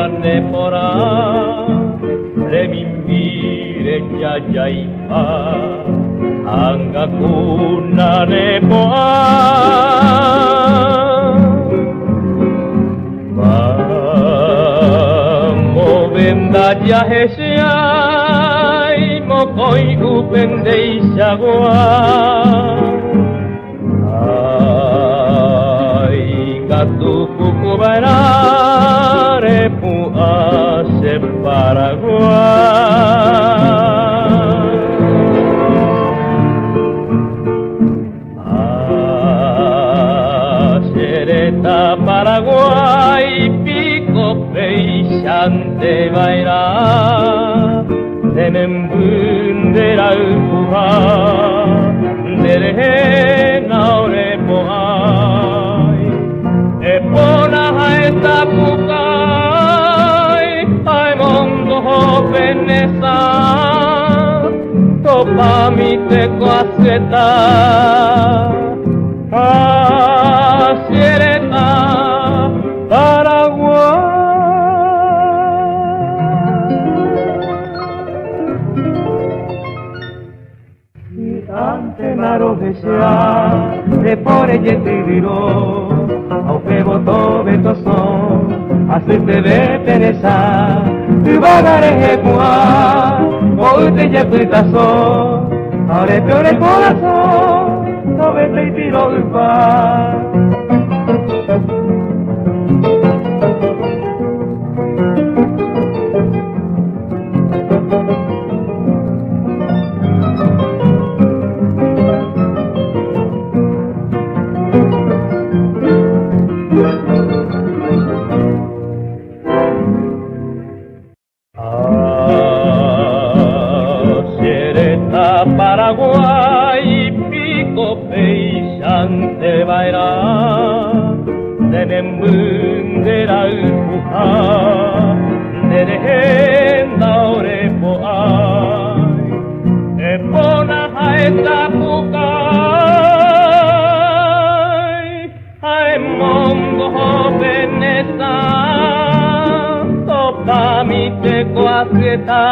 nepora Remimbire jajaipa Angga kuna nepoa Movenda jahesiai Mokoi upendeisagoa Gatu kuku bailare pua separagua Sereta Paraguay pico peixante bailar Nemembundera upuha Derehena orepoai Epona haeta pukai Ai mondo hopenesa Topa mite koaseta Siereta Paraguay Ante naro desea De pore yetiriro Au que voto beto son Así te ve penesa Tu bagare hepua O te yepita son Ahora peor el corazón No vete y tiro el par Paraguay pico peixante bailar Nemembundera upuha Derehenda orepoai Epona haeta pukai Ai mongo hopenesa Topa mite koaseta